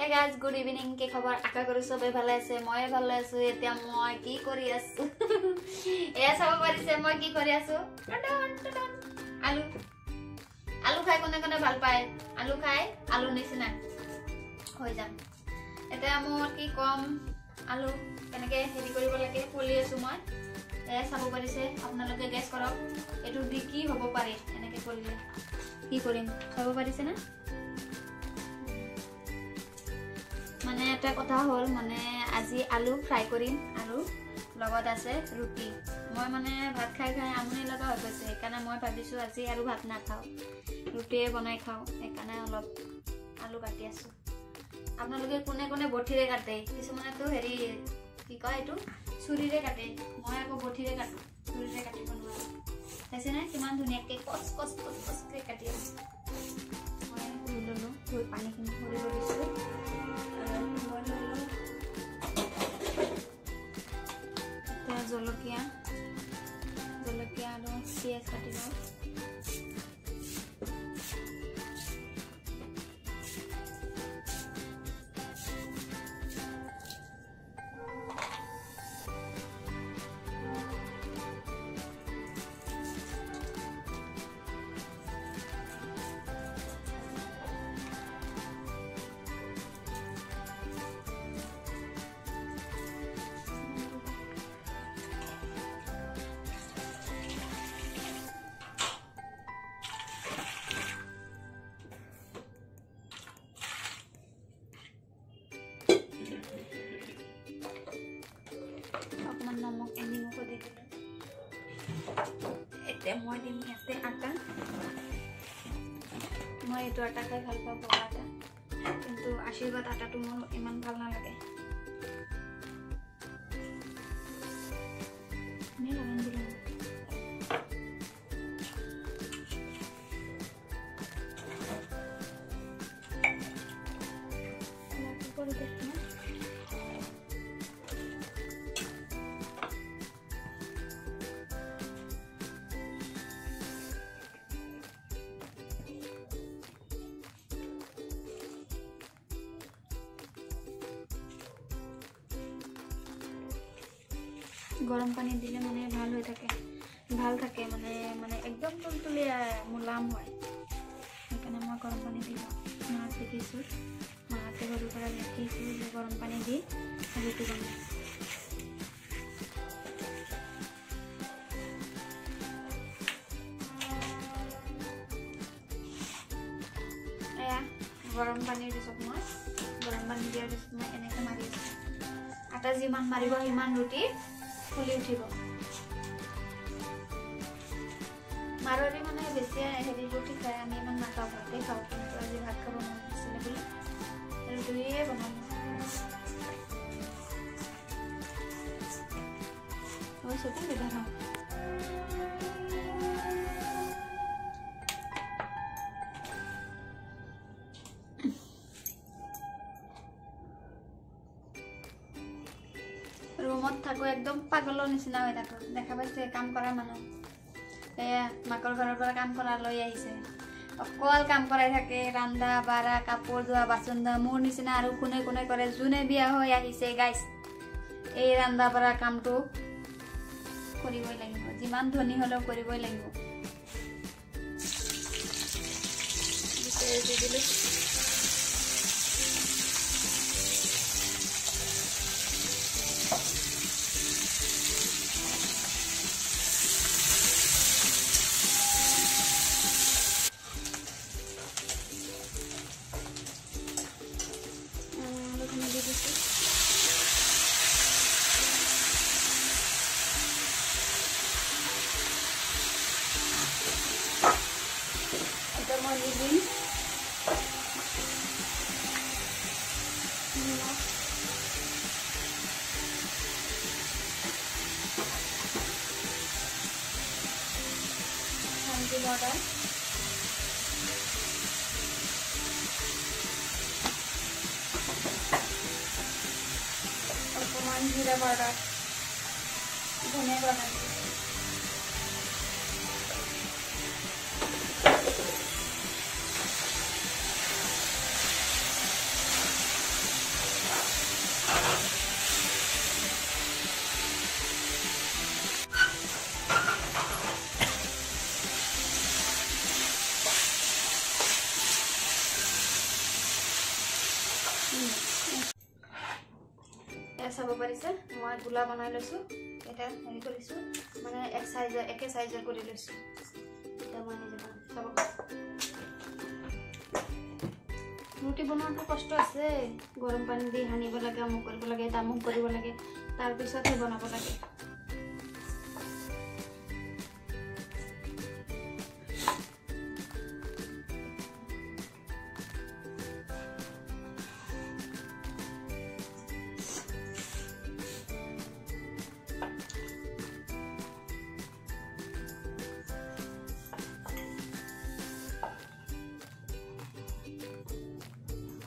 Hey guys, good evening. Ke khabar aka koru sobe bhale ase, moi bhale asu. Etia moi ki kori asu. Eya sabo parise moi ki kori asu. Alu. Alu khai kone kone bhal pae. Alu khai, alu nisina. Hoi jam. Etia moi ki kom alu keneke heri koribo lage poli asu moi. Eya sabo parise apnaloke guess korok. Etu di ki hobo pare eneke polile. Ki korim? Sabo parise na? মানে এটা কথা হল মানে আজি আলু fry করিম আৰু লগত আছে ৰুটি মই মানে ভাত খাই খাই আমনি লগা হৈ গৈছে সেইকাৰণে মই ভাবিছো আজি আৰু ভাত না খাও ৰুটিয়ে বনাই খাও সেইকাৰণে অলপ আলু কাটি আছো আপোনালোকে কোনে কোনে বঠিৰে কাটে কিছুমানে তো হেৰি কি কয় এটো ছুৰীৰে কাটে মই আকৌ বঠিৰে কাটো ছুৰীৰে কাটিব নোৱাৰো আছে না কিমান ধুনীয়াকৈ কচ কচ কচ কচকে কাটি আছো মই ললো থৈ পানীখিনি ভৰিব দিছো জলকীয়া আৰু পিয়াজ কাটি লওঁ नमक एनिमो को दे दिलो एते মই দিম ইয়াতে আটা মই এটো আটা খাই ভাল পাওঁ বগা আটা কিন্তু আশীৰ্বাদ আটাটো মোৰ ইমান ভাল নালাগে নে লগান দিলো করে দেখো গরম পানী দিলে মানে ভাল হৈ থাকে মানে একদম তুলতুলিয়া মুলাম হয় সেইকাৰণে মই গৰম পানী দিলো মাছ দেখিছো মাতে ঘৰৰ পৰা দেখিছো যে গৰম পানী দি ৰুটি বনাই এয়া গৰম পানী দিছো মই গৰম পানী দিয়াৰ পিছত মই এনেকৈ মাৰি আছো আটা যিমান মাৰিব সিমান ৰুটি ফুলি উঠিব মাৰোৰে মানে বেছি হেৰি ৰুটি খাই আমি ইমান নাখাওঁ ভাতে খাওঁ কিন্তু আজি ভাত খাব মন হৈছিলে বুলি ৰুটিয়ে বনাম মই চকু বেদা খাওঁ ৰুমত থাকো একদম পাগলৰ নিচিনা হৈ থাকো দেখা পাইছে কাম কৰা মানুহ এয়া মাকৰ ঘৰৰ পৰা কাম কৰা লৈ আহিছে অকল কাম কৰাই থাকে ৰান্ধা বাৰা কাপোৰ ধোৱা বাচন ধোৱা মোৰ নিচিনা আৰু কোনে কোনে কৰে যোনে বিয়া হৈ আহিছে গাইস এই ৰান্ধা বাৰা কামটো কৰিবই লাগিব যিমান ধনী হলেও কৰিবই লাগিব water और जीरा पाउडर धनिया पाउडर চাব পাৰিছে মই গোলা বনাই লৈছোঁ এটা হেৰি কৰিছোঁ মানে একে সাইজৰ কৰি লৈছোঁ এটা মই নিজে চাব ৰুটি বনোৱাটো কষ্ট আছে গৰম পানী দি হানিব লাগে আমুক কৰিব লাগে তামুক কৰিব লাগে তাৰ পিছতহে বনাব লাগে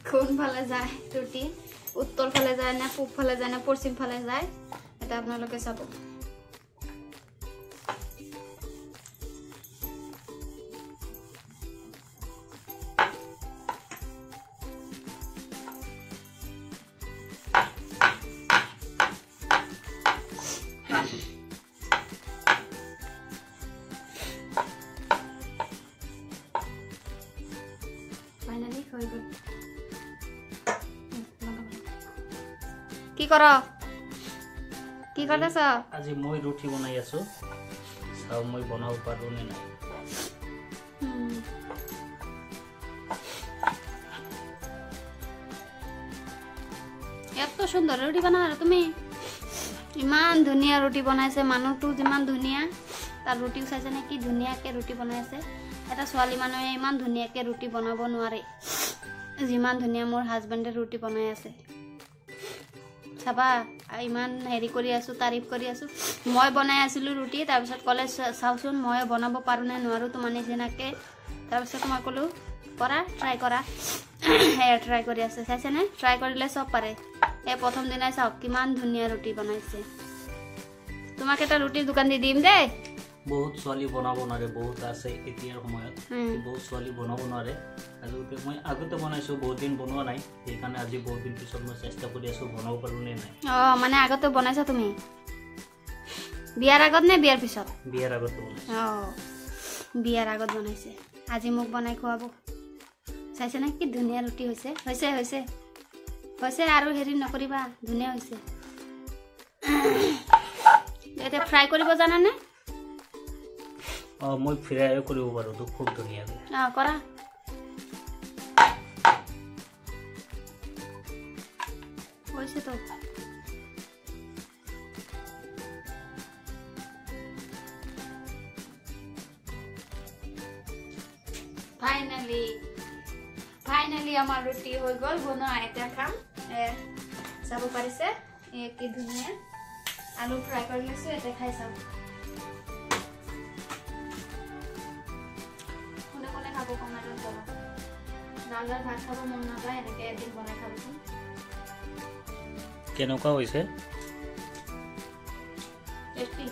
কোন ফালে যায় ৰুটি উত্তৰ ফালে যায় না পূব ফালে যায় না পশ্চিম ফালে যায় এটা আপোনালোকে চাব ফাইনালি হৈ গ'ল কি কৰ কি কৰিছ আজি মই ৰুটি বনাই আছো চাও মই বনাব পাৰো নে নাই এত সুন্দৰ ৰুটি বনালা তুমি ইমান ধুনীয়া ৰুটি বনাইছে মানুহটো যিমান ধুনীয়া তাৰ ৰুটিও চাইছে নে কি ধুনীয়াকে ৰুটি বনাইছে এটা ছোৱালী মানুহে ইমান ধুনীয়াকে ৰুটি বনাব নোৱাৰে যিমান ধুনীয়া মোৰ হাজবেণ্ডে ৰুটি বনাই আছে চাবা ইমান হেৰি কৰি আছো তাৰিফ কৰি আছো মই বনাই আছিলো ৰুটি তাৰ পিছত কলেজ চাওচোন মই বনাব পাৰো নে নোৱাৰো তোমাৰ নিচিনাকে তাৰ পিছত মই কলো কৰা ট্ৰাই কৰা ট্ৰাই কৰি আছে চাইছে নে ট্ৰাই কৰিলে সব পাৰে এই প্ৰথম দিনাই চাওক কিমান ধুনীয়া ৰুটি বনাইছে তোমাক এটা ৰুটিৰ দোকান দি দিম দে বহুত ছোৱালী বনাব নোৱাৰে বহুত আছে এতিয়াৰ সময়ত বহুত ছোৱালী বনাব নোৱাৰে আজি মই আগতে বনাইছো বহুত দিন বনোৱা নাই সেইকাৰণে আজি বহুত দিন পিছত মই চেষ্টা কৰি আছো বনাব পাৰো নে নাই মানে আগতে বনাইছা তুমি বিয়াৰ আগত নে বিয়াৰ পিছত বিয়াৰ আগত বনাইছো বিয়াৰ আগত বনাইছে আজি মোক বনাই খুৱাব চাইছে নে কি ধুনীয়া ৰুটি হৈছে হৈছে হৈছে হৈছে আৰু হেৰি নকৰিবা ধুনীয়া হৈছে এতিয়া ফ্ৰাই কৰিব জানা নে মই ফ্ৰাই কৰিব পাৰো তো খুব ধুনীয়া কৰা হৈছে তো ফাইনালি আমাৰ ৰুটি হৈ গ'ল বনোৱা এতিয়া খাম চাব পাৰিছে কি ধুনীয়া আলু ফ্ৰাই কৰি লৈছো এতিয়া খাই চাম কোনে কোনে খাব কমেণ্টত জনাব ডাল ভাত খাব মন নাযায় এনেকে এদিন বনাই খাবচোন কেনেকুৱা হৈছে টেষ্টি